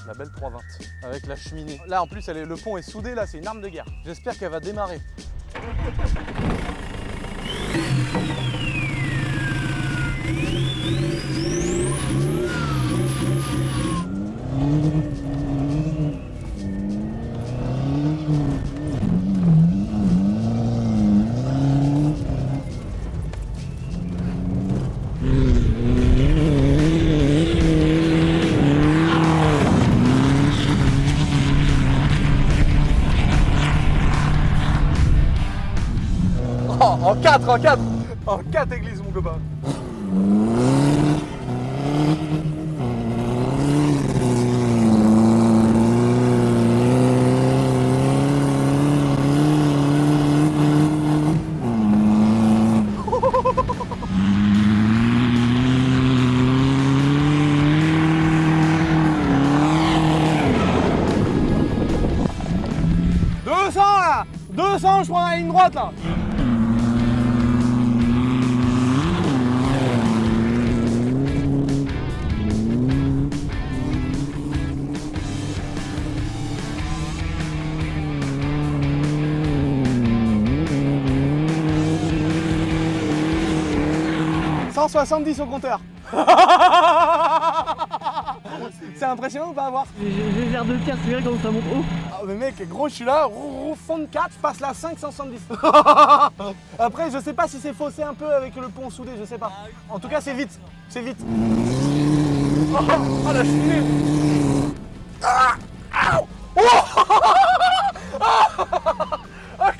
La belle 320 avec la cheminée. Là en plus le pont est soudé, là c'est une arme de guerre. J'espère qu'elle va démarrer. En 4 églises mon copain. Là 200, je prends la ligne droite là. « 170 au compteur. C'est impressionnant ou pas à voir? J'ai l'air de terre, c'est vrai quand ça monte haut. Ah mais mec, gros, je suis là, fond de 4, je passe la 5, 170. Après, je sais pas si c'est faussé un peu avec le pont soudé, je sais pas. En tout cas, c'est vite, c'est vite. Oh la cheminée. Ah,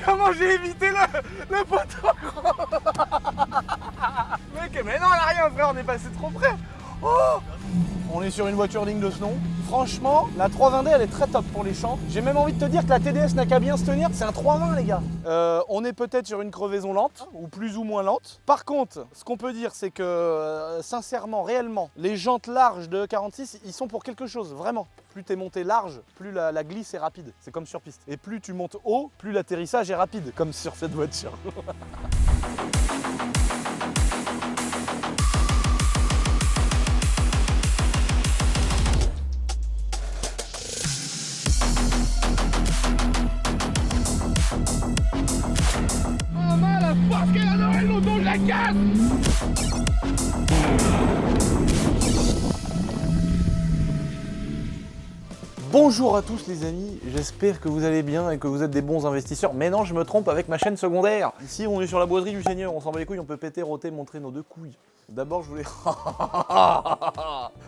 comment j'ai évité le poteau. Mec, mais non, elle a rien, frère, on est passé trop près. Oh, on est sur une voiture digne de ce nom. Franchement, la 320D, elle est très top pour les champs. J'ai même envie de te dire que la TDS n'a qu'à bien se tenir. C'est un 320, les gars. On est peut-être sur une crevaison lente, ou plus ou moins lente. Par contre, ce qu'on peut dire, c'est que, sincèrement, réellement, les jantes larges de 46, ils sont pour quelque chose, vraiment. Plus t'es monté large, plus la glisse est rapide. C'est comme sur piste. Et plus tu montes haut, plus l'atterrissage est rapide, comme sur cette voiture. Parce qu'elle a Noël au dos de la casse. Bonjour à tous les amis, j'espère que vous allez bien et que vous êtes des bons investisseurs. Mais non, je me trompe avec ma chaîne secondaire. Ici, on est sur la boiserie du Seigneur, on s'en bat les couilles, on peut péter, rôter, montrer nos deux couilles. D'abord, je voulais...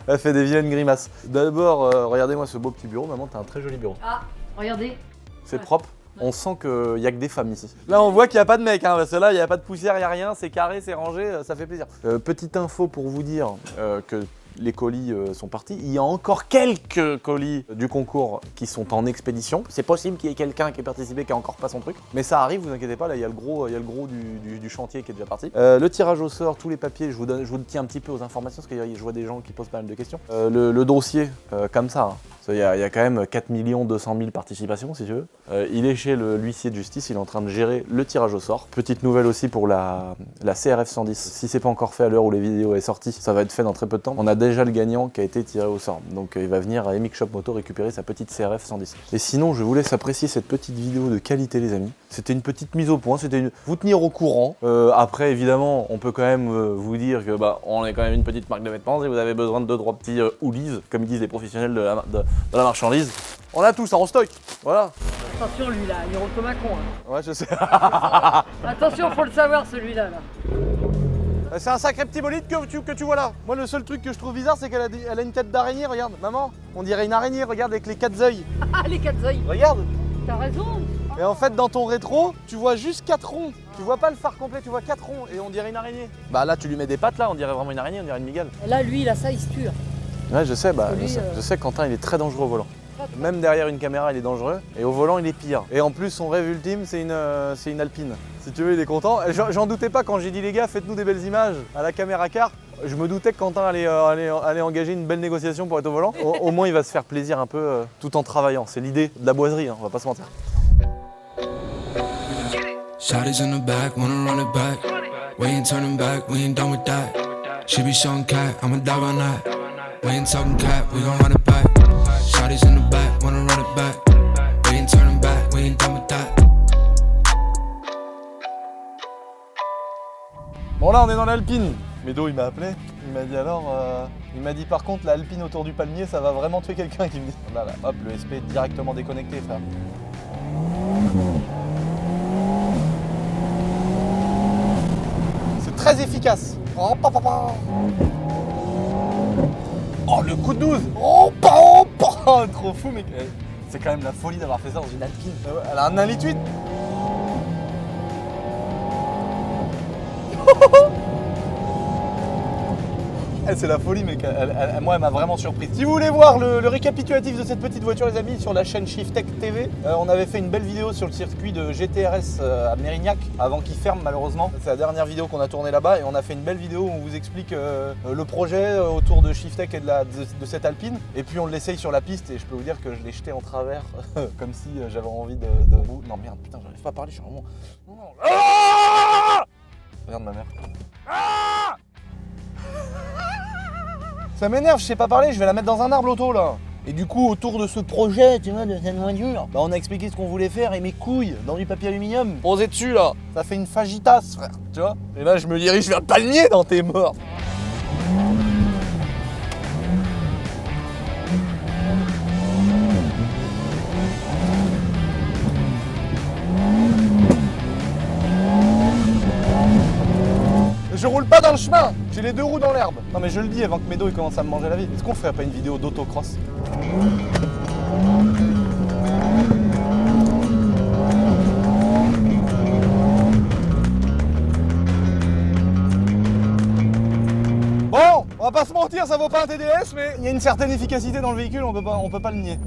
Elle fait des vilaines grimaces. D'abord, regardez-moi ce beau petit bureau. Maman, t'as un très joli bureau. Ah, regardez. C'est propre. On sent qu'il n'y a que des femmes ici. Là, on voit qu'il n'y a pas de mec, hein, parce que là, il n'y a pas de poussière, il n'y a rien, c'est carré, c'est rangé, ça fait plaisir. Petite info pour vous dire que les colis sont partis. Il y a encore quelques colis du concours qui sont en expédition. C'est possible qu'il y ait quelqu'un qui ait participé qui n'a encore pas son truc. Mais ça arrive, vous inquiétez pas, là, il y a le gros du chantier qui est déjà parti. Le tirage au sort, tous les papiers, je vous tiens un petit peu aux informations, parce que je vois des gens qui posent pas mal de questions. Le dossier, comme ça, hein. Il y a quand même 4 200 000 participations, si tu veux. Il est chez l'huissier de justice, il est en train de gérer le tirage au sort. Petite nouvelle aussi pour la CRF 110. Si c'est pas encore fait à l'heure où les vidéos est sortie, ça va être fait dans très peu de temps. On a déjà le gagnant qui a été tiré au sort. Donc il va venir à Emic Shop Moto récupérer sa petite CRF 110. Et sinon, je vous laisse apprécier cette petite vidéo de qualité, les amis. C'était une petite mise au point, c'était vous tenir au courant. Après, évidemment, on peut quand même vous dire que on est quand même une petite marque de vêtements et vous avez besoin de 2-3 petits hoodies, comme ils disent les professionnels de la marchandise. On a tout ça en stock, voilà. Attention lui là, il roule comme un con. Hein. Ouais, je sais. Attention, faut le savoir celui-là. Là. C'est un sacré petit bolide que tu vois là. Moi, le seul truc que je trouve bizarre, c'est qu'elle a une tête d'araignée, regarde. Maman, on dirait une araignée, regarde, avec les 4 œils. Ah, les 4 œils. Regarde. T'as raison. Et en fait, dans ton rétro, tu vois juste 4 ronds. Tu vois pas le phare complet, tu vois 4 ronds et on dirait une araignée. Bah là, tu lui mets des pattes là, on dirait vraiment une araignée, on dirait une migale. Et là, lui, il a ça, il se tue. Ouais, je sais, Lui, je sais que Quentin, il est très dangereux au volant. Même derrière une caméra, il est dangereux. Et au volant, il est pire. Et en plus, son rêve ultime, c'est une Alpine. Si tu veux, il est content. J'en doutais pas quand j'ai dit, les gars, faites-nous des belles images à la caméra car. Je me doutais que Quentin allait engager une belle négociation pour être au volant. Au moins, il va se faire plaisir un peu tout en travaillant. C'est l'idée de la boiserie, hein, on va pas se mentir. Shotties in the back, wanna run it back. We ain't turning back, we ain't done with that. She be showing cat, I'm a dog on that. We ain't talking cat, we gon' run it back. Shotties là, on est dans l'Alpine. Médo, il m'a appelé. Il m'a dit alors, il m'a dit par contre, l'Alpine autour du palmier, ça va vraiment tuer quelqu'un qui me dit. Là, hop, le SP est directement déconnecté, frère. C'est très efficace. Oh, oh, le coup de 12. Oh, trop fou, mec. C'est quand même la folie d'avoir fait ça dans une Alpine. Elle a un 1,8 litre. C'est la folie, mec. Moi, elle m'a vraiment surpris. Si vous voulez voir le récapitulatif de cette petite voiture, les amis, sur la chaîne Shiftech TV, on avait fait une belle vidéo sur le circuit de GTRS à Mérignac, avant qu'il ferme malheureusement. C'est la dernière vidéo qu'on a tournée là-bas et on a fait une belle vidéo où on vous explique le projet autour de Shiftech et de cette Alpine. Et puis on l'essaye sur la piste et je peux vous dire que je l'ai jeté en travers, comme si j'avais envie de... Non merde, putain, j'arrive pas à parler, je suis vraiment... Ah, regarde ma mère. Ah, ça m'énerve, je sais pas parler, je vais la mettre dans un arbre l'auto là. Et du coup, autour de ce projet, tu vois, de cette voiture, bah on a expliqué ce qu'on voulait faire et mes couilles dans du papier aluminium posé dessus là. Ça fait une fajitas, frère, tu vois. Et là, je me dirige vers le palmier dans tes morts. Je roule pas dans le chemin, j'ai les deux roues dans l'herbe. Non mais je le dis avant que Médo il commence à me manger la vie. Est-ce qu'on ferait pas une vidéo d'autocross? Bon, on va pas se mentir, ça vaut pas un TDS, mais il y a une certaine efficacité dans le véhicule, on peut pas le nier.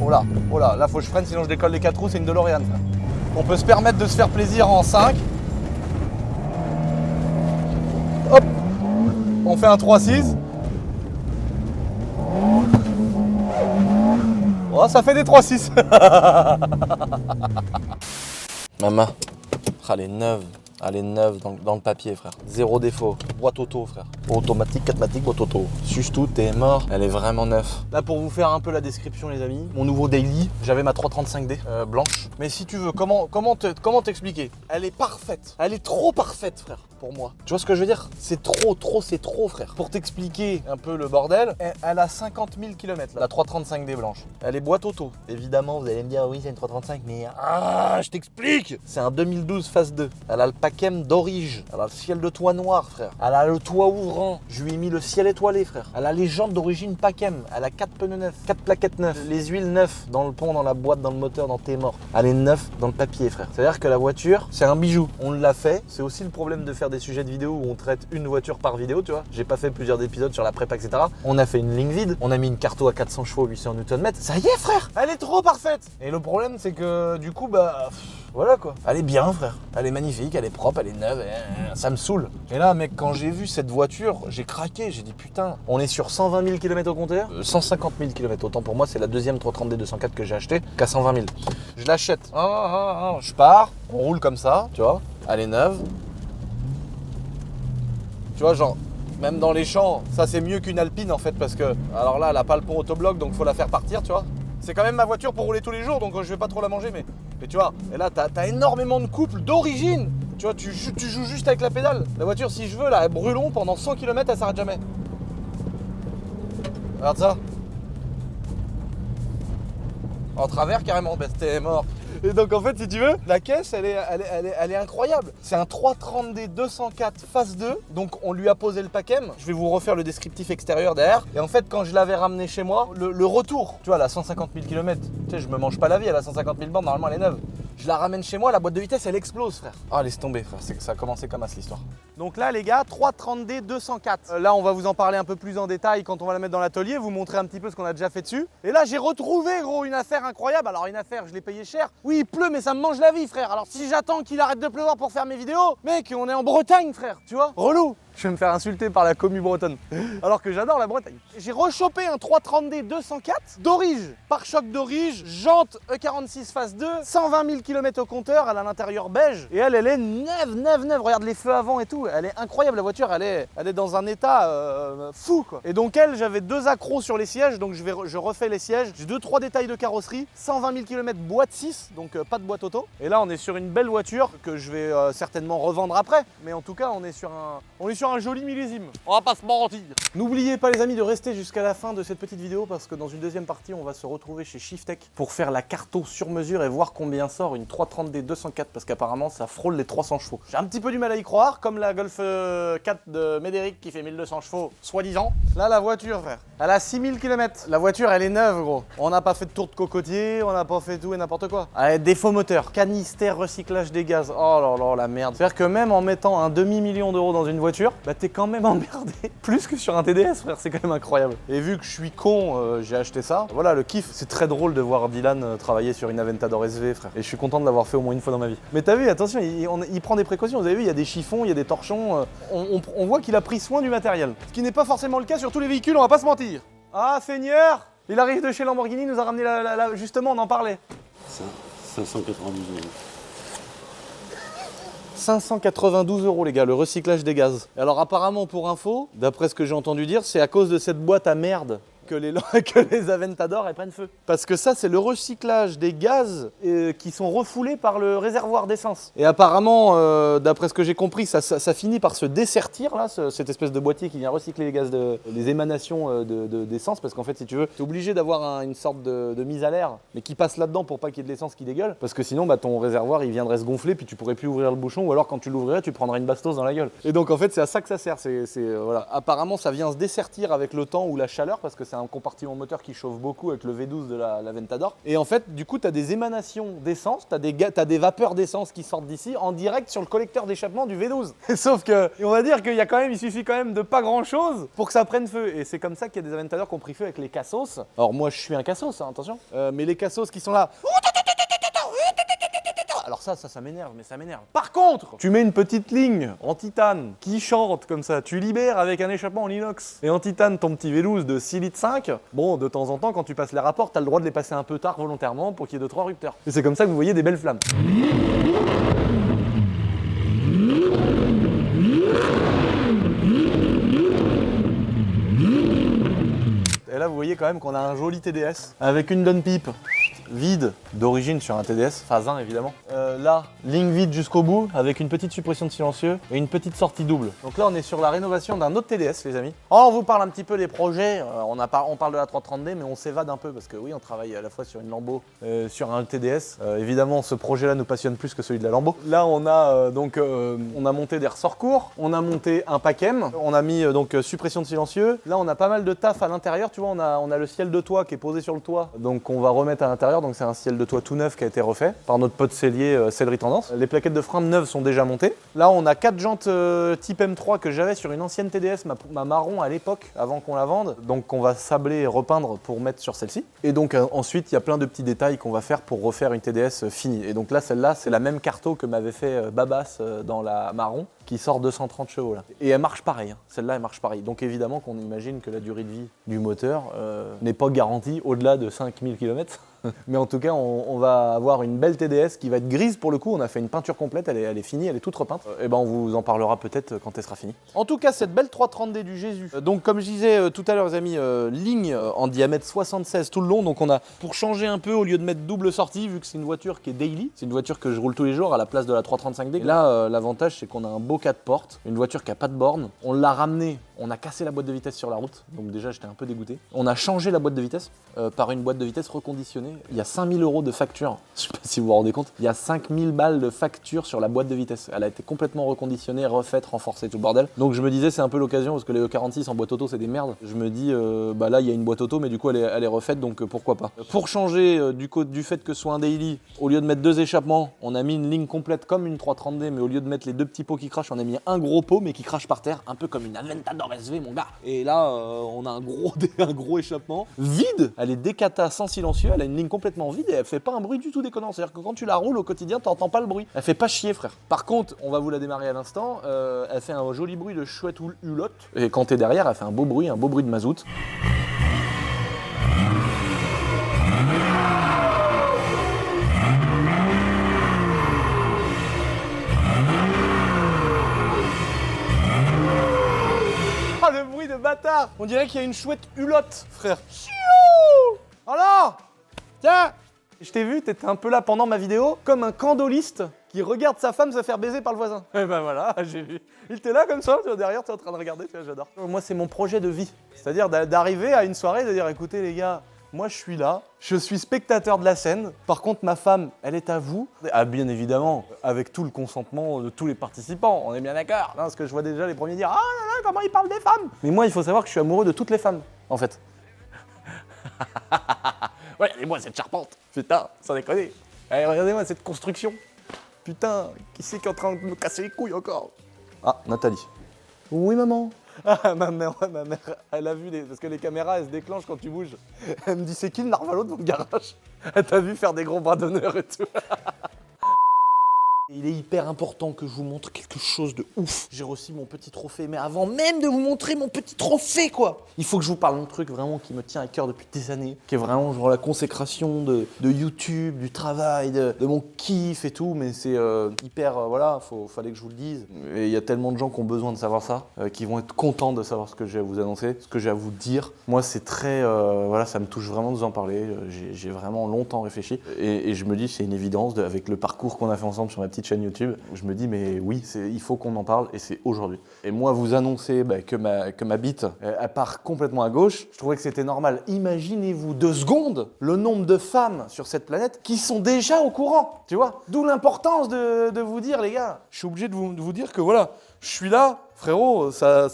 Oh là, là faut que je freine sinon je décolle les 4 roues, c'est une DeLorean. On peut se permettre de se faire plaisir en 5. Hop, on fait un 3-6. Oh, ça fait des 3-6. Maman, elle est neuve. Elle est neuve dans le papier, frère. Zéro défaut. Boîte auto, frère. Automatique, 4matique, boîte auto. Suce tout, t'es mort. Elle est vraiment neuve. Là, pour vous faire un peu la description, les amis, mon nouveau daily, j'avais ma 335D blanche. Mais si tu veux, comment t'expliquer? Elle est parfaite. Elle est trop parfaite, frère, pour moi. Tu vois ce que je veux dire? C'est trop, frère. Pour t'expliquer un peu le bordel, elle a 50 000 km, là, la 335D blanche. Elle est boîte auto. Évidemment, vous allez me dire, oui, c'est une 335, mais je t'explique. C'est un 2012 phase 2. Elle a le Pacem d'orige. Elle a le ciel de toit noir, frère. Elle a le toit ouvrant. Je lui ai mis le ciel étoilé, frère. Elle a les jantes d'origine Pacem. Elle a 4 pneus neufs, 4 plaquettes neuves, les huiles neuves dans le pont, dans la boîte, dans le moteur, dans tes morts. Elle est neuve dans le papier, frère. C'est-à-dire que la voiture, c'est un bijou. On l'a fait. C'est aussi le problème de faire des sujets de vidéo où on traite une voiture par vidéo, tu vois. J'ai pas fait plusieurs épisodes sur la prépa, etc. On a fait une ligne vide. On a mis une carto à 400 chevaux, 800 Nm. Ça y est, frère. Elle est trop parfaite. Et le problème, c'est que du coup, voilà quoi. Elle est bien, frère. Elle est magnifique, elle est propre, elle est neuve. Ça me saoule. Et là, mec, quand j'ai vu cette voiture, j'ai craqué. J'ai dit putain, on est sur 120 000 km au compteur. 150 000 km. Autant pour moi, c'est la deuxième 330D 204 que j'ai acheté qu'à 120 000. Je l'achète. Je pars. On roule comme ça, tu vois. Elle est neuve. Tu vois, genre, même dans les champs, ça c'est mieux qu'une Alpine en fait parce que, alors là, elle a pas le pont autobloc donc faut la faire partir, tu vois. C'est quand même ma voiture pour rouler tous les jours donc je vais pas trop la manger, mais tu vois, et là t'as énormément de couple d'origine. Tu vois, tu joues juste avec la pédale. La voiture, si je veux, là, elle brûlons pendant 100 km, elle s'arrête jamais. Regarde ça. En travers carrément, t'es mort. Et donc en fait, si tu veux, la caisse, elle est incroyable. C'est un 330D 204 phase 2. Donc on lui a posé le Pacem. Je vais vous refaire le descriptif extérieur derrière. Et en fait, quand je l'avais ramené chez moi, le retour, tu vois, elle a 150 000 km. Tu sais, je me mange pas la vie, elle a 150 000 bornes, normalement elle est neuve. Je la ramène chez moi, la boîte de vitesse, elle explose, frère. Ah, laisse tomber, frère. Ça a commencé comme ça, l'histoire. Donc là, les gars, 330D 204. Là, on va vous en parler un peu plus en détail quand on va la mettre dans l'atelier, vous montrer un petit peu ce qu'on a déjà fait dessus. Et là, j'ai retrouvé, gros, une affaire incroyable. Alors, une affaire, je l'ai payé cher. Oui, il pleut, mais ça me mange la vie, frère. Alors, si j'attends qu'il arrête de pleuvoir pour faire mes vidéos, mec, on est en Bretagne, frère, tu vois, relou. Je vais me faire insulter par la commu bretonne. Alors que j'adore la Bretagne. J'ai rechopé un 330D 204 d'orige. Pare-choc d'orige, jante E46 phase 2, 120 000 km au compteur, elle a l'intérieur beige. Et elle est neuve. Regarde les feux avant et tout. tout. Elle est incroyable la voiture, elle est dans un état fou quoi. Et donc elle, j'avais 2 accros sur les sièges, donc je refais les sièges. J'ai 2-3 détails de carrosserie, 120 000 km boîte 6, donc pas de boîte auto. Et là on est sur une belle voiture que je vais certainement revendre après. Mais en tout cas on est sur un joli millésime. On va pas se mentir. N'oubliez pas les amis de rester jusqu'à la fin de cette petite vidéo parce que dans une deuxième partie on va se retrouver chez Shiftech pour faire la carto sur mesure et voir combien sort une 330D 204 parce qu'apparemment ça frôle les 300 chevaux. J'ai un petit peu du mal à y croire, comme la Golf 4 de Médéric qui fait 1200 chevaux, soi-disant. Là la voiture frère, elle a 6000 km. La voiture elle est neuve gros. On n'a pas fait de tour de cocotier, on n'a pas fait tout et n'importe quoi. Allez, défaut moteur, canister, recyclage des gaz. Oh là là la merde. C'est-à-dire que même en mettant un demi-million d'euros dans une voiture, bah t'es quand même emmerdé. Plus que sur un TDS frère, c'est quand même incroyable. Et vu que je suis con, j'ai acheté ça. Voilà le kiff, c'est très drôle de voir Dylan travailler sur une Aventador SV frère. Et je suis content de l'avoir fait au moins une fois dans ma vie. Mais t'as vu, attention, il prend des précautions. Vous avez vu, il y a des chiffons, il y a des torchons. On voit qu'il a pris soin du matériel. Ce qui n'est pas forcément le cas sur tous les véhicules, on va pas se mentir. Ah Seigneur, il arrive de chez Lamborghini, il nous a ramené justement, on en parlait. 592 euros. 592 euros les gars, le recyclage des gaz. Et alors apparemment pour info, d'après ce que j'ai entendu dire, c'est à cause de cette boîte à merde que les Aventador elles prennent feu. Parce que ça c'est le recyclage des gaz qui sont refoulés par le réservoir d'essence. Et apparemment, d'après ce que j'ai compris, ça finit par se dessertir là, cette espèce de boîtier qui vient recycler les gaz, les émanations d'essence. Parce qu'en fait si tu veux, tu es obligé d'avoir une sorte de mise à l'air, mais qui passe là-dedans pour pas qu'il y ait de l'essence qui dégueule. Parce que sinon bah, ton réservoir il viendrait se gonfler puis tu pourrais plus ouvrir le bouchon ou alors quand tu l'ouvrirais tu prendrais une bastos dans la gueule. Et donc en fait c'est à ça que ça sert. Voilà. Apparemment ça vient se dessertir avec le temps ou la chaleur parce que c'est un compartiment moteur qui chauffe beaucoup avec le V12 de la Aventador. Et en fait, du coup, tu as des émanations d'essence, tu as des vapeurs d'essence qui sortent d'ici en direct sur le collecteur d'échappement du V12. Sauf que, on va dire il suffit quand même de pas grand chose pour que ça prenne feu. Et c'est comme ça qu'il y a des Aventador qui ont pris feu avec les Cassos. Alors moi, je suis un Cassos, hein, attention. Mais les Cassos qui sont là. Alors ça m'énerve, mais ça m'énerve. Par contre, tu mets une petite ligne en titane qui chante comme ça, tu libères avec un échappement en inox et en titane ton petit V12 de 6 litres 5, bon, de temps en temps, quand tu passes les rapports, t'as le droit de les passer un peu tard volontairement pour qu'il y ait 2-3 rupteurs. Et c'est comme ça que vous voyez des belles flammes. Et là, vous voyez quand même qu'on a un joli TDS avec une downpipe vide d'origine sur un TDS, phase 1 évidemment. Là, ligne vide jusqu'au bout avec une petite suppression de silencieux et une petite sortie double. Donc là, on est sur la rénovation d'un autre TDS, les amis. Alors, on vous parle un petit peu des projets. On parle de la 330D, mais on s'évade un peu parce que oui, on travaille à la fois sur une Lambo, sur un TDS. Évidemment, ce projet-là nous passionne plus que celui de la Lambo. Là, on a on a monté des ressorts courts, on a monté un PACM, on a mis suppression de silencieux. Là, on a pas mal de taf à l'intérieur. Tu vois, on a le ciel de toit qui est posé sur le toit, donc on va remettre à l'intérieur. Donc c'est un ciel de toit tout neuf qui a été refait par notre pote sellier Sellerie Tendance. Les plaquettes de frein neuves sont déjà montées. Là on a 4 jantes type M3 que j'avais sur une ancienne TDS, ma marron à l'époque, avant qu'on la vende. Donc qu'on va sabler et repeindre pour mettre sur celle-ci. Et donc ensuite il y a plein de petits détails qu'on va faire pour refaire une TDS finie. Et donc là celle-là c'est la même carto que m'avait fait Babas dans la marron, qui sort 230 chevaux là. Et elle marche pareil, hein. Celle-là elle marche pareil. Donc évidemment qu'on imagine que la durée de vie du moteur n'est pas garantie au-delà de 5000 km. Mais en tout cas, on va avoir une belle TDS qui va être grise pour le coup. On a fait une peinture complète, elle est finie, elle est toute repeinte. Et ben on vous en parlera peut-être quand elle sera finie. En tout cas, cette belle 330D du Jésus. Donc comme je disais tout à l'heure, les amis, ligne en diamètre 76 tout le long. Donc on a, pour changer un peu, au lieu de mettre double sortie, vu que c'est une voiture qui est daily, c'est une voiture que je roule tous les jours à la place de la 335D. Et là, l'avantage, c'est qu'on a un beau 4 portes, une voiture qui a pas de borne. On l'a ramenée. On a cassé la boîte de vitesse sur la route, donc déjà j'étais un peu dégoûté. On a changé la boîte de vitesse par une boîte de vitesse reconditionnée. Il y a 5000 € de facture, je sais pas si vous vous rendez compte, il y a 5000 balles de facture sur la boîte de vitesse. Elle a été complètement reconditionnée, refaite, renforcée, tout le bordel. Donc je me disais c'est un peu l'occasion, parce que les E46 en boîte auto c'est des merdes. Je me dis, bah là il y a une boîte auto, mais du coup elle est refaite, donc pourquoi pas. Pour changer du fait que ce soit un daily, au lieu de mettre 2 échappements, on a mis une ligne complète comme une 330D, mais au lieu de mettre les 2 petits pots qui crachent, on a mis un gros pot, mais qui crache par terre, un peu comme une Aventador SV mon gars. Et là on a un gros échappement vide. Elle est décata sans silencieux, elle a une ligne complètement vide et elle fait pas un bruit du tout déconnant. C'est-à-dire que quand tu la roules au quotidien, t'entends pas le bruit. Elle fait pas chier frère. Par contre, on va vous la démarrer à l'instant, elle fait un joli bruit de chouette hulotte. Et quand t'es derrière, elle fait un beau bruit de mazout. le bâtard. On dirait qu'il y a une chouette hulotte, frère. Chiou. Alors, tiens. Je t'ai vu, t'étais un peu là pendant ma vidéo, comme un candoliste qui regarde sa femme se faire baiser par le voisin. Et ben voilà, j'ai vu. Il était là comme ça, tu vois, derrière, tu es en train de regarder, tu vois, j'adore. Moi, c'est mon projet de vie. C'est-à-dire d'arriver à une soirée et de dire, écoutez les gars, moi je suis là, je suis spectateur de la scène. Par contre, ma femme, elle est à vous. Ah, bien évidemment, avec tout le consentement de tous les participants, on est bien d'accord. Non, parce que je vois déjà les premiers dire, ah là là, comment ils parlent des femmes. Mais moi, il faut savoir que je suis amoureux de toutes les femmes, en fait. Ouais, regardez-moi cette charpente. Putain, sans déconner. Allez, regardez-moi cette construction. Putain, qui c'est qui est en train de me casser les couilles encore? Ah, Nathalie. Oui, maman. Ah, ma mère, elle a vu, parce que les caméras, elles se déclenchent quand tu bouges. Elle me dit, c'est qui le narvalo de mon garage? Elle t'a vu faire des gros bras d'honneur et tout. Il est hyper important que je vous montre quelque chose de ouf. J'ai reçu mon petit trophée, mais avant même de vous montrer mon petit trophée, quoi, il faut que je vous parle d'un truc vraiment qui me tient à cœur depuis des années, qui est vraiment genre la consécration de YouTube, du travail, de mon kiff et tout, mais c'est hyper, voilà, fallait que je vous le dise. Et il y a tellement de gens qui ont besoin de savoir ça, qui vont être contents de savoir ce que j'ai à vous annoncer, ce que j'ai à vous dire. Moi, c'est très, voilà, ça me touche vraiment de vous en parler. J'ai vraiment longtemps réfléchi et je me dis, c'est une évidence, avec le parcours qu'on a fait ensemble sur ma petite chaîne YouTube, je me dis mais oui, il faut qu'on en parle et c'est aujourd'hui. Et moi vous annoncer que ma bite elle part complètement à gauche, je trouvais que c'était normal. Imaginez-vous 2 secondes le nombre de femmes sur cette planète qui sont déjà au courant, tu vois. D'où l'importance de vous dire les gars, je suis obligé de vous dire que voilà, je suis là, frérot, ça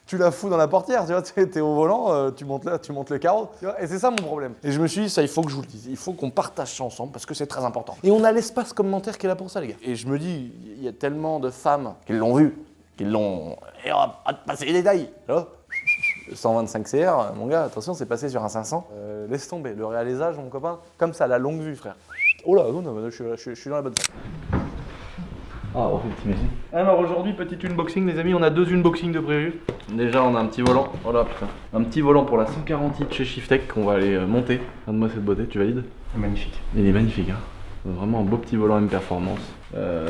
tu la fous dans la portière, tu vois, t'es au volant, tu montes le carreau, tu vois, et c'est ça mon problème. Et je me suis dit, ça, il faut que je vous le dise, il faut qu'on partage ça ensemble parce que c'est très important. Et on a l'espace commentaire qui est là pour ça, les gars. Et je me dis, il y a tellement de femmes qui l'ont vu, qui l'ont. Et on va pas te passer les détails, tu vois. 125 CR, mon gars, attention, c'est passé sur un 500. Laisse tomber, le réalisage, mon copain, comme ça, la longue vue, frère. Oh là, non, je suis dans la bonne voie. Ah, oh, t'imagines. Alors aujourd'hui, petit unboxing, les amis, on a 2 unboxings de prévu. Déjà, on a un petit volant. Oh là, putain. Un petit volant pour la 148 chez Shiftech qu'on va aller monter. Regarde-moi cette beauté, tu valides? Magnifique. Il est magnifique, hein. Vraiment un beau petit volant M Performance.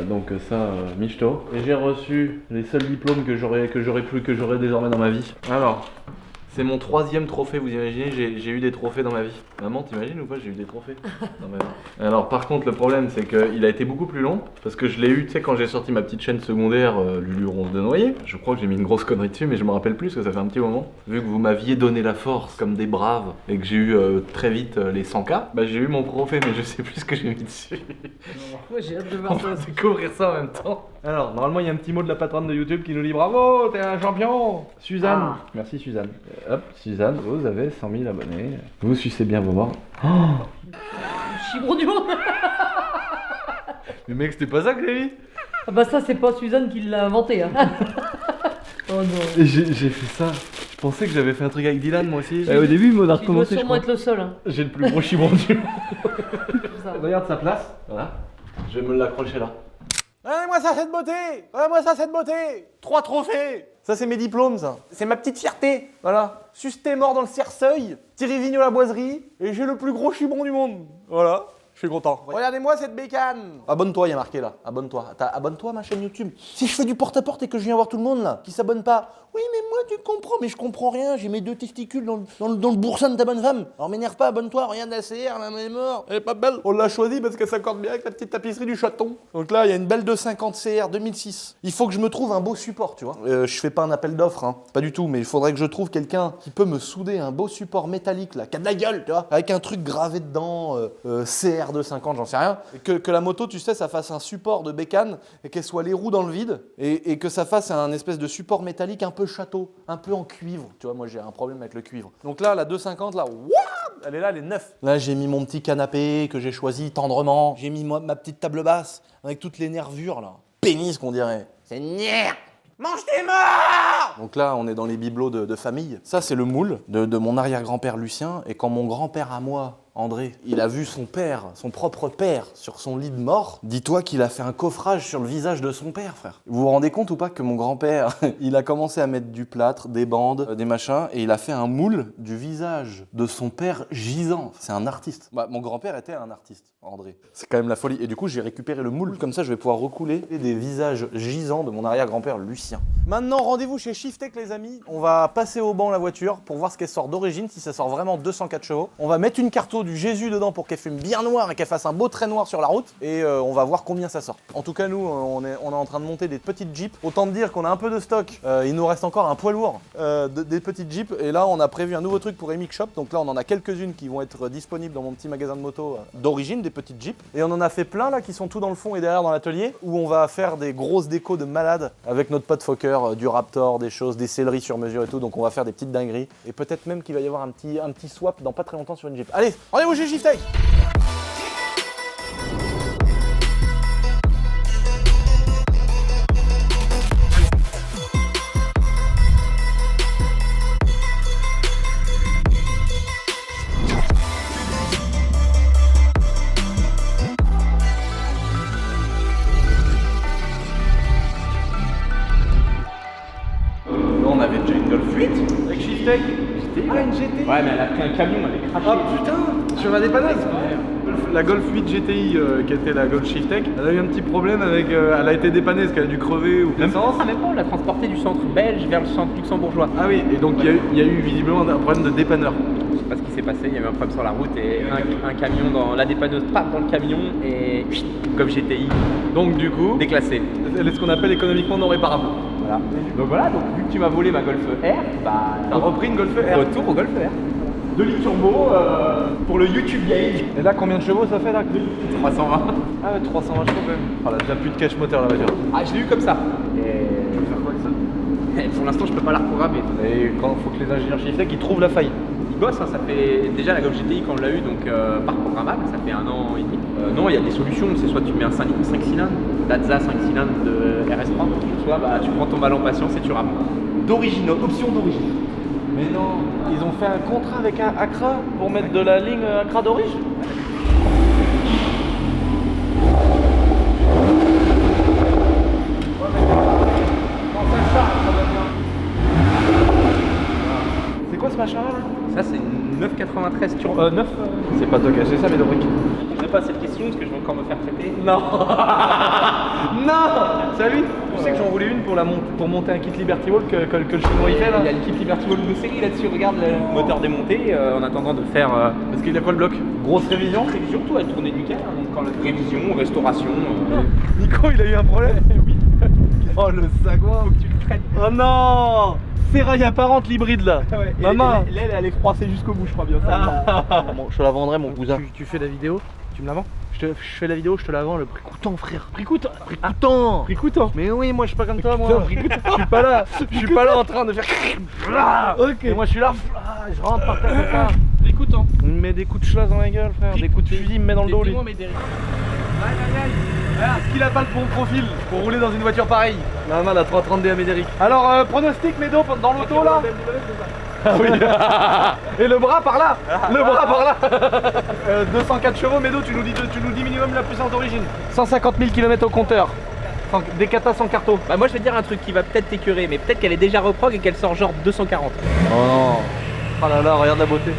Donc ça, Michto. Et j'ai reçu les seuls diplômes que j'aurai désormais dans ma vie. Alors, c'est mon 3e trophée, vous imaginez, j'ai eu des trophées dans ma vie. Maman, t'imagines ou pas, j'ai eu des trophées dans ma vie. Alors par contre, le problème, c'est qu'il a été beaucoup plus long, parce que je l'ai eu, tu sais, quand j'ai sorti ma petite chaîne secondaire, Lulu Ronce de Noyer. Je crois que j'ai mis une grosse connerie dessus, mais je me rappelle plus, parce que ça fait un petit moment. Vu que vous m'aviez donné la force, comme des braves, et que j'ai eu très vite les 100K, bah j'ai eu mon trophée, mais je sais plus ce que j'ai mis dessus. Moi j'ai hâte de On voir va ça. découvrir ça en même temps. Alors, normalement, il y a un petit mot de la patronne de YouTube qui nous dit bravo, t'es un champion. Suzanne. Ah. Merci Suzanne. Hop, Suzanne, vous avez 100 000 abonnés. Vous sucez bien vos morts. Chibron du monde. Mais mec, c'était pas ça que j'ai mis. Ah bah ça c'est pas Suzanne qui l'a inventé. Hein. Oh non. J'ai fait ça. Je pensais que j'avais fait un truc avec Dylan, moi aussi. Au début, il m'a Tu dois recommencé, je sûrement crois. être le seul. Hein. J'ai le plus gros chibron du monde. Ça. Regarde sa place. Voilà. Je vais me l'accrocher là. Regardez-moi ça, cette beauté. Regardez-moi ça, cette beauté. 3 trophées. Ça, c'est mes diplômes, ça. C'est ma petite fierté. Voilà. Susté mort dans le cercueil. Thierry Vigneault la boiserie. Et j'ai le plus gros chibron du monde. Voilà. Je suis content. Regardez-moi cette bécane. Abonne-toi, il y a marqué là. Abonne-toi. Abonne-toi à ma chaîne YouTube. Si je fais du porte-à-porte et que je viens voir tout le monde là, qui s'abonne pas. Oui, mais moi, tu comprends. Mais je comprends rien. J'ai mes 2 testicules dans le boursin de ta bonne femme. Alors m'énerve pas, abonne-toi. Regarde la CR, là, elle est morte. Elle est pas belle. On l'a choisie parce qu'elle s'accorde bien avec la petite tapisserie du chaton. Donc là, il y a une belle 250 CR 2006. Il faut que je me trouve un beau support, tu vois. Je fais pas un appel d'offres, hein. Pas du tout. Mais il faudrait que je trouve quelqu'un qui peut me souder un beau support métallique là, qui a de la gueule, tu vois. Avec un truc gravé dedans, CR 250, j'en sais rien. Et que la moto, tu sais, ça fasse un support de bécane et qu'elle soit les roues dans le vide et que ça fasse un espèce de support métallique un peu château, un peu en cuivre. Tu vois, moi j'ai un problème avec le cuivre. Donc là, la 250, là, elle est là, elle est neuve. Là, j'ai mis mon petit canapé que j'ai choisi tendrement. J'ai mis ma petite table basse avec toutes les nervures là. Pénis qu'on dirait. C'est nière. Mange tes morts! Donc là, on est dans les bibelots de famille. Ça, c'est le moule de mon arrière-grand-père Lucien. Et quand mon grand-père à moi André, il a vu son père, son propre père, sur son lit de mort. Dis-toi qu'il a fait un coffrage sur le visage de son père, frère. Vous vous rendez compte ou pas que mon grand-père, il a commencé à mettre du plâtre, des bandes, des machins, et il a fait un moule du visage de son père gisant. C'est un artiste. Bah, mon grand-père était un artiste, André. C'est quand même la folie. Et du coup, j'ai récupéré le moule. Comme ça, je vais pouvoir recouler des visages gisants de mon arrière-grand-père Lucien. Maintenant, rendez-vous chez Shiftech, les amis. On va passer au banc la voiture pour voir ce qu'elle sort d'origine, si ça sort vraiment 204 chevaux. On va mettre une carte du Jésus dedans pour qu'elle fume bien noir et qu'elle fasse un beau trait noir sur la route. Et on va voir combien ça sort. En tout cas, nous, on est en train de monter des petites Jeeps. Autant te dire qu'on a un peu de stock. Il nous reste encore un poids lourd des petites Jeeps. Et là, on a prévu un nouveau truc pour Emic Shop. Donc là, on en a quelques-unes qui vont être disponibles dans mon petit magasin de moto d'origine, des petites Jeeps. Et on en a fait plein là qui sont tout dans le fond et derrière dans l'atelier où on va faire des grosses décos de malades avec notre pote Fokker, du Raptor, des choses, des céleris sur mesure et tout. Donc on va faire des petites dingueries. Et peut-être même qu'il va y avoir un petit swap dans pas très longtemps sur une Jeep. Allez, rendez-vous chez Shiftech. On avait déjà une Golf 8 avec Shiftech. Ah, une GTI. Ouais, mais elle a pris un camion, elle est crachée. Ah putain, sur la dépanneuse. La Golf 8 GTI qui était la Golf Shiftech, elle a eu un petit problème avec. Elle a été dépannée parce qu'elle a dû crever ou l'essence. Même pas, on l'a transporté du centre belge vers le centre luxembourgeois. Ah oui, et donc il y a eu visiblement un problème de dépanneur. Je sais pas ce qui s'est passé, il y avait un problème sur la route et un camion dans la dépanneuse, pas dans le camion et comme GTI. Donc du coup, Déclassé. elle est ce qu'on appelle économiquement non réparable. Voilà. Donc vu que tu m'as volé ma Golf R, bah. T'as repris une Golf R. Retour au Golf R. 2 litres turbo pour le YouTube Game. Et là, combien de chevaux ça fait là 320. Ah ouais, 320 chevaux quand même. Ah là, t'as plus de cache moteur la voiture. Ah, je l'ai eu comme ça. Tu veux faire quoi avec ça? Et pour l'instant, je peux pas la reprogrammer. Et quand faut que les ingénieurs Shiftech ils trouvent la faille. Il bosse, hein, ça fait déjà la Golf GTI quand on l'a eu, donc par programmable, ça fait 1 an et demi. Non, il y a des solutions, c'est soit tu mets un 5 cylindres, Dazza 5 cylindres de RS3, soit bah, tu prends ton mal en patience et tu rames. D'origine, option d'origine. Mais non, ils ont fait un contrat avec un Accra pour mettre de la ligne Accra d'origine. C'est quoi ce machin là? Ça c'est une 993 turbo. 9 C'est pas toi qui as acheté ça, mais Doric. Je sais pas cette question parce que je vais encore me faire traiter. Non. Non. C'est à lui. Tu sais que j'en voulais une pour monter un kit Liberty Wall que le chinois il fait là. Il y a le kit Liberty Wall de série là-dessus, regarde le moteur démonté en attendant de faire. Parce qu'il a quoi le bloc? Grosse révision. Révision, tout elle tournait nickel. Hein, donc quand la révision, restauration. Nico il a eu un problème. Oui. Oh le sagouin. Faut que tu le prennes. Oh non. Ferraille apparente l'hybride là. Ouais, Maman. L'aile elle est froissée jusqu'au bout, je crois bien. Bon, je te la vendrai mon cousin. Tu fais la vidéo, tu me la vends? Je fais la vidéo, je te la vends le prix coûtant frère. Prix coûtant. Prix coûtant. Prix coûtant. Mais oui, moi je suis pas comme toi moi. Je suis pas là. Je suis pas là en train de faire. Ok. Et moi je suis là. Je rentre par terre comme ça. Prix coûtant. Il me met des coups de chlasse dans la gueule frère. Des coups de fusil, il me met dans le dos lui. Est-ce qu'il a pas le bon profil pour rouler dans une voiture pareille? Non, la 330D à Médéric. Alors, pronostic Médo dans l'auto là? Ah oui. Et le bras par là. Le bras par là. 204 chevaux Médo, tu nous dis minimum la puissance d'origine. 150 000 km au compteur. Des katas sans carto. Bah moi je vais te dire un truc qui va peut-être t'écœurer, mais peut-être qu'elle est déjà reprog et qu'elle sort genre 240. Oh non. Oh là là, regarde la beauté.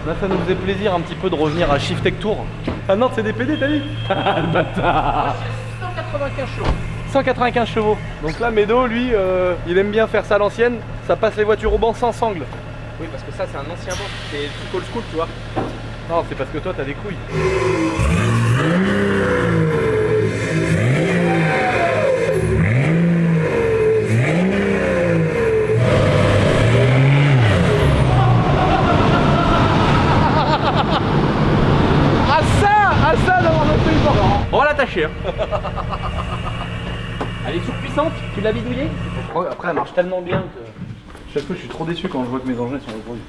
Là ça nous faisait plaisir un petit peu de revenir à Shiftech Tour. Ah non, c'est des PD, t'as vu? Le bâtard. 195 chevaux. 195 chevaux. Donc là, Médo, lui, il aime bien faire ça à l'ancienne. Ça passe les voitures au banc sans sangle. Oui, parce que ça, c'est un ancien banc. C'est le truc old school, tu vois. Non, c'est parce que toi, t'as des couilles. À ça d'avoir notre pays fort. On va l'attacher. Hein. Elle est surpuissante, tu l'as bidouillée? Après, elle marche tellement bien que. Chaque fois, je suis trop déçu quand je vois que mes engins sont reproduits.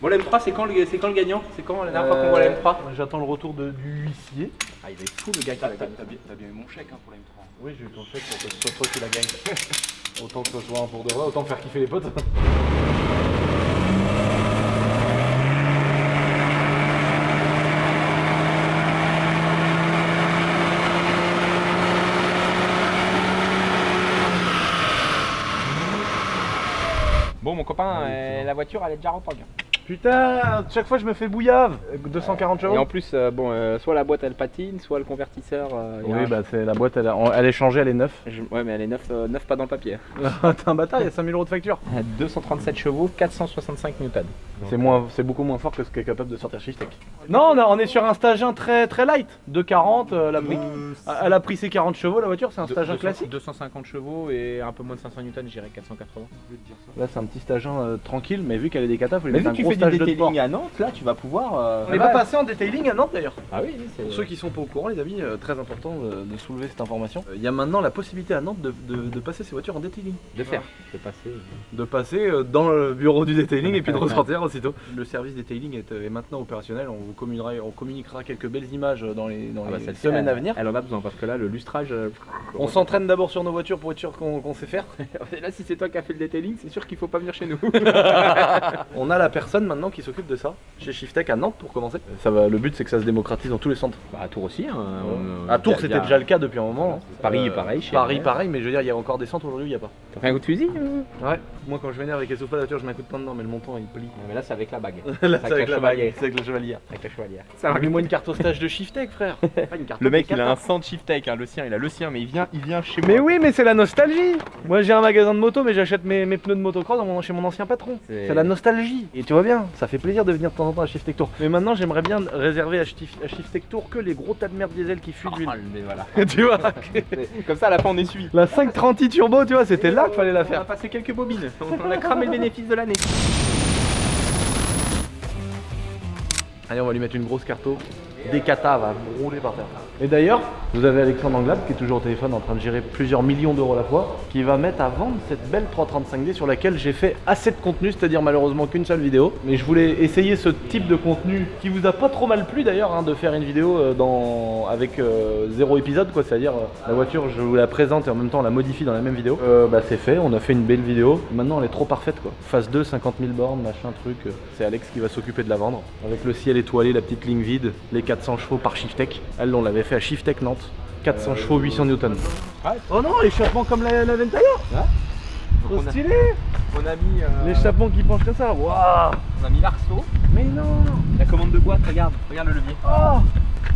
Bon, la M3, c'est quand le gagnant? C'est quand la dernière fois qu'on voit la M3? J'attends le retour du huissier. Ah, il va être fou le gars qui la gagne. T'as bien eu mon chèque hein, pour la M3. Oui, j'ai eu ton chèque pour que ce soit toi qui la gagne. Autant que ce soit un pour de vrai, autant faire kiffer les potes. mon copain, la voiture elle est déjà reprendre. Putain, chaque fois je me fais bouillave. 240 chevaux. Et en plus, soit la boîte elle patine, soit le convertisseur. Oui, bah c'est la boîte, elle est changée, elle est neuve. Ouais, mais elle est neuve pas dans le papier. T'es un bâtard, il y a 5000 € de facture. 237 chevaux, 465 Newton. C'est beaucoup moins fort que ce qu'est capable de sortir Shiftech. Non, on est sur un stage 1 très light. 240, elle a pris ses 40 chevaux la voiture, c'est un stage 1 classique. 250 chevaux et un peu moins de 500 Newton, je dirais 480. Là c'est un petit stage 1 tranquille, mais vu qu'elle est des catas, faut lui Mais mettre vu un que gros tu fais stage du de detailing sport. à Nantes, là tu vas pouvoir. On est pas passé en detailing à Nantes d'ailleurs. Ah oui, c'est. Pour ceux qui sont pas au courant, les amis, très important de soulever cette information. Il y a maintenant la possibilité à Nantes de passer ses voitures en detailing. De passer dans le bureau du detailing et puis de ressortir aussitôt. Le service detailing est maintenant opérationnel. On vous communiquera quelques belles images dans les semaines à venir. Elle en a besoin parce que là, le lustrage. On s'entraîne d'abord sur nos voitures pour être sûr qu'on sait faire. Là, si c'est toi qui as fait le detailing, c'est sûr qu'il faut pas venir chez nous. On a la personne maintenant qui s'occupe de ça chez Shiftech à Nantes pour commencer. Le but c'est que ça se démocratise dans tous les centres. Bah, à Tours aussi. Hein, à Tours c'était déjà le cas depuis un moment. Paris pareil. Paris pareil, mais je veux dire il y a encore des centres aujourd'hui il n'y a pas. T'as fait un coup de fusil Ouais. Moi quand je m'énerve avec les sofas de voiture je mets un coup de poing dedans mais le montant il plie. Mais là c'est avec la bague. Là c'est avec la bague, c'est avec le chevalier. Avec la chevalière. Mets-moi une carte au stage de Shiftech frère. Pas une carte Le mec de il a un centre Shiftech, hein, le sien il a le sien mais il vient chez moi. Mais oui mais c'est la nostalgie. Moi j'ai un magasin de moto mais j'achète mes pneus de motocross chez mon ancien patron. C'est la nostalgie. Et tu vois bien, ça fait plaisir de venir de temps en temps à Shiftech Tour. Mais maintenant j'aimerais bien réserver à Shiftech Tour que les gros tas de merde diesel qui fuient d'huile. Voilà. Tu vois. Comme ça à la fin on essuie. La 530i turbo tu vois c'était là qu'il fallait la On a faire. passé quelques bobines, on a cramé le bénéfice de l'année. Allez on va lui mettre une grosse carto. Des catas va rouler par terre. Et d'ailleurs, vous avez Alexandre Anglade qui est toujours au téléphone en train de gérer plusieurs millions d'euros à la fois, qui va mettre à vendre cette belle 335D sur laquelle j'ai fait assez de contenu, c'est-à-dire malheureusement qu'une seule vidéo. Mais je voulais essayer ce type de contenu qui vous a pas trop mal plu d'ailleurs, hein, de faire une vidéo avec 0 épisode, quoi. C'est-à-dire la voiture, je vous la présente et en même temps on la modifie dans la même vidéo. C'est fait, on a fait une belle vidéo. Maintenant elle est trop parfaite, quoi. Phase 2, 50 000 bornes, machin truc. C'est Alex qui va s'occuper de la vendre. Avec le ciel étoilé, la petite ligne vide, les 400 chevaux par Shiftech. Elle, on l'avait fait à Shiftech Nantes. 400 chevaux, 800 Newton. Ouais. Oh non, l'échappement comme la Ventaya. Ouais. Trop stylé. On a mis L'échappement qui penche comme ça. Waouh. on a mis l'arceau, Mais non. la commande de boîte, regarde le levier. Oh,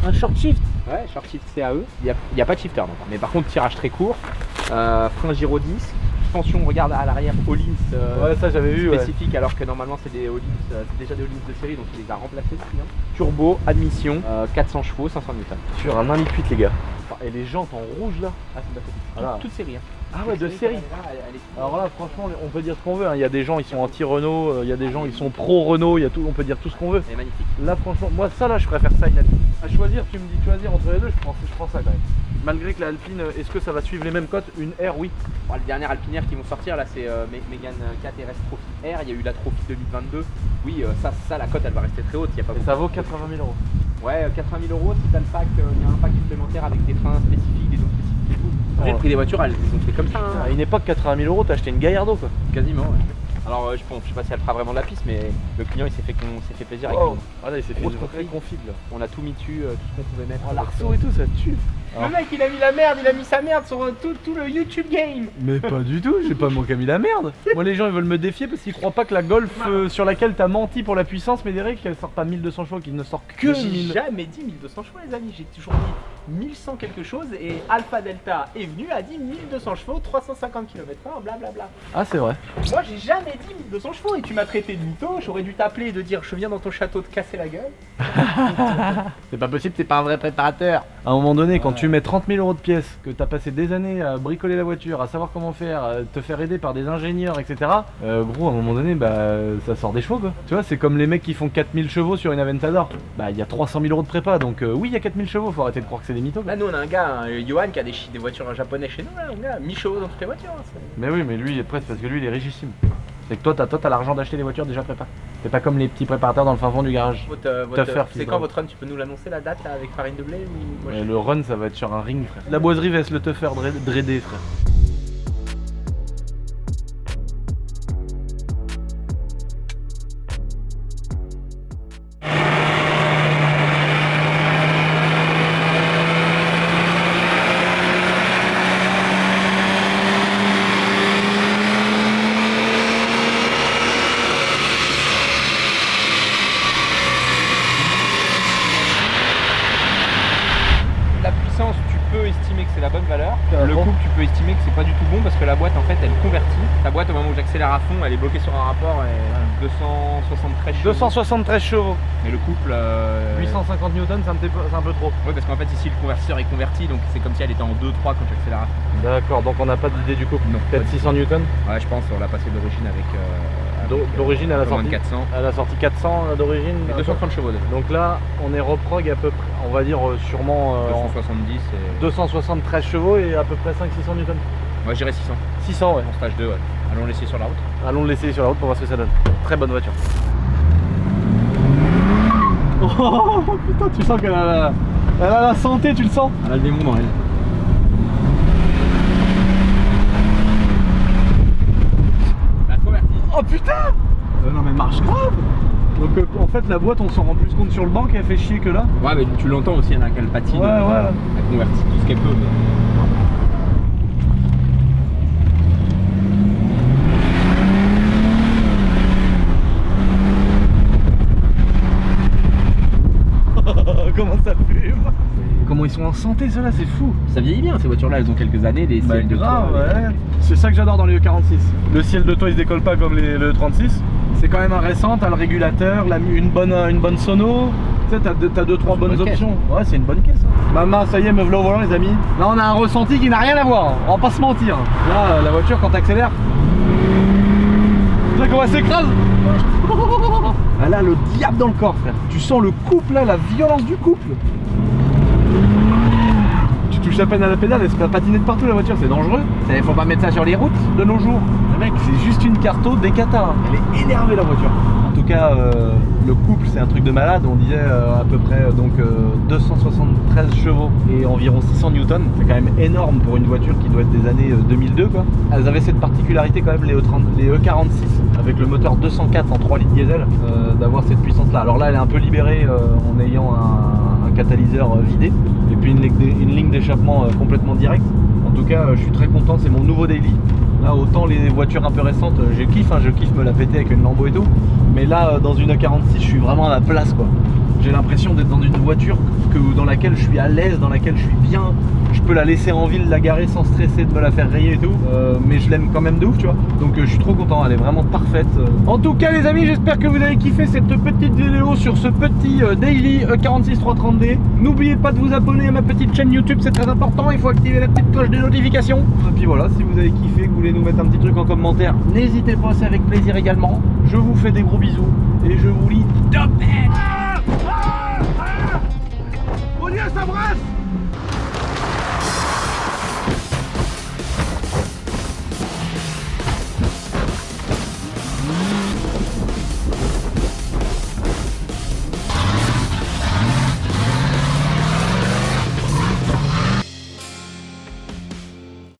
un short shift. Ouais, short shift CAE, il y a pas de shifter donc. Mais par contre tirage très court, frein gyro 10, suspension regarde à l'arrière Ohlins Ouais, ça j'avais vu. spécifique alors que normalement c'est des Ohlins, c'est déjà des Ohlins de série donc il les a remplacés ce client. Turbo, admission, 400 chevaux, 500 Newton. Sur un 1,8 les gars. Et les jantes en rouge là. Ah c'est d'accord. Voilà. Toute série. Hein. Ah ouais, de série. Alors là, franchement, on peut dire ce qu'on veut. Hein. Il y a des gens, ils sont anti-Renault, il y a des gens, ils sont pro-Renault, il y a tout, on peut dire tout ce qu'on veut. Elle est magnifique. Là, franchement, moi, ça là, je préfère ça à une Alpine. À choisir, tu me dis choisir entre les deux, je prends ça quand même. Malgré que la Alpine, est-ce que ça va suivre les mêmes cotes? Une R, oui. Bon, les dernières Alpinaires qui vont sortir là, c'est Mégane 4 RS Trophy R. Il y a eu la Trophy 2022. Oui, ça, la cote, elle va rester très haute. Il y a pas Et ça vaut 80 000 €. Ouais, 80 000 € si t'as le pack, il y a un pack supplémentaire avec des freins spécifiques, des dons spécifiques et tout. Après, le prix des voitures, elles ont fait comme ça. Hein. À une époque, 80 000 €, t'as acheté une Gallardo quoi. Quasiment, ouais. Alors, je sais pas si elle fera vraiment de la piste, mais le client il s'est fait plaisir avec nous. Ah là, il s'est fait Grosse une vraie config. config là. On a tout mis dessus, tout ce qu'on pouvait mettre. Oh, l'arceau et tout, ça tue. Le mec il a mis la merde, il a mis sa merde sur tout le YouTube game. Mais pas du tout, j'ai pas manqué mis la merde. Moi les gens ils veulent me défier parce qu'ils croient pas que la Golf sur laquelle t'as menti pour la puissance, mais Médéric, qu'elle sort pas 1200 chevaux, qu'il ne sort que J'ai 1000. jamais dit 1200 chevaux les amis, j'ai toujours dit 1100 quelque chose et Alpha Delta est venu, a dit 1200 chevaux, 350 km/h, blablabla. Ah c'est vrai. Moi j'ai jamais dit 1200 chevaux et tu m'as traité de mytho, j'aurais dû t'appeler et de dire je viens dans ton château te casser la gueule. C'est pas possible, t'es pas un vrai préparateur. À un moment donné, quand tu mets 30 000 € de pièces, que t'as passé des années à bricoler la voiture, à savoir comment faire, à te faire aider par des ingénieurs, etc. Gros, à un moment donné, ça sort des chevaux quoi. Tu vois, c'est comme les mecs qui font 4000 chevaux sur une Aventador. Bah, il y a 300 000 € de prépa, donc oui, il y a 4000 chevaux, faut arrêter de croire que c'est des mythos. Là nous on a un gars, Johan qui a des voitures japonaises chez nous là, mon gars, 1000 chevaux dans toutes les voitures. Hein, Mais oui, mais lui, il est presque parce que lui, il est richissime. C'est que toi, t'as l'argent d'acheter des voitures déjà prépa. T'es pas comme les petits préparateurs dans le fin fond du garage. C'est quand votre run, tu peux nous l'annoncer la date là avec farine de blé ou... Moi, Le run, ça va être sur un ring, frère. La boiserie va se le Tuffer dreadé, frère. Le couple, tu peux estimer que c'est pas du tout bon parce que la boîte en fait elle convertit. Ta boîte au moment où j'accélère à fond, elle est bloquée sur un rapport et 273 chevaux. 273 chevaux. Et le couple. 850 newtons, c'est un peu trop. Oui, parce qu'en fait ici le convertisseur est converti donc c'est comme si elle était en 2-3 quand tu accélères à fond. D'accord, donc on n'a pas d'idée du couple. Non, Peut-être 600 newtons. Ouais, je pense on l'a passé d'origine avec. D'origine à la sortie. 400. À la sortie 400 d'origine. Et 230 chevaux déjà. Donc là, on est reprog à peu près, on va dire sûrement 270 et. 273 chevaux et à peu près 500-600 newtons. Moi je dirais 600. 600, ouais. En stage 2, ouais. Allons l'essayer sur la route. Allons l'essayer sur la route pour voir ce que ça donne. Très bonne voiture. Oh putain, tu sens qu'elle a la santé, tu le sens? Elle a le démon dans elle. La convertie. Oh putain! Non mais marche grave! Donc en fait la boîte on s'en rend plus compte sur le banc qu'elle fait chier que là. Ouais mais tu l'entends aussi, il y en a qu'elle patine. Ouais. Elle convertit tout ce qu'elle peut. Mais... Comment ça fume? Comment ils sont en santé ceux-là, c'est fou! Ça vieillit bien ces voitures là, elles ont quelques années, des ciels de grave, toit, ouais. C'est ça que j'adore dans les E46. Le ciel de toit il se décolle pas comme le E36. C'est quand même un récent, t'as le régulateur, une bonne sono. Tu sais, t'as 2-3 bonnes options. Ouais, c'est une bonne caisse. Maman, ça y est, me voilà au volant les amis. Là on a un ressenti qui n'a rien à voir, on va pas se mentir. Là la voiture quand t'accélères, tu sais comment elle s'écrase. Elle a le diable dans le corps frère. Tu sens le couple là, la violence du couple. Tu touches à peine à la pédale, elle se fait patiner de partout la voiture, c'est dangereux. Il faut pas mettre ça sur les routes de nos jours. Le mec, c'est juste une carto décata. Elle est énervée la voiture. En tout cas, le couple, c'est un truc de malade. On disait à peu près 273 chevaux et environ 600 newtons. C'est quand même énorme pour une voiture qui doit être des années 2002 quoi. Elles avaient cette particularité quand même, les E46, avec le moteur 204 en 3 litres diesel, d'avoir cette puissance là. Alors là, elle est un peu libérée en ayant un catalyseur vidé et puis une ligne d'échappement complètement directe. En tout cas, je suis très content, c'est mon nouveau daily. Là, autant les voitures un peu récentes, je kiffe me la péter avec une Lambo et tout. Mais là, dans une E46, je suis vraiment à ma place quoi. J'ai l'impression d'être dans une voiture dans laquelle je suis à l'aise, dans laquelle je suis bien. Je peux la laisser en ville, la garer sans stresser de me la faire rayer et tout. Mais je l'aime quand même de ouf, tu vois. Donc je suis trop content, elle est vraiment parfaite. En tout cas les amis, j'espère que vous avez kiffé cette petite vidéo sur ce petit daily E46 330D. N'oubliez pas de vous abonner à ma petite chaîne YouTube, c'est très important. Il faut activer la petite cloche de notification. Et puis voilà, si vous avez kiffé, que vous voulez nous mettre un petit truc en commentaire, n'hésitez pas, c'est avec plaisir également. Je vous fais des gros bisous et je vous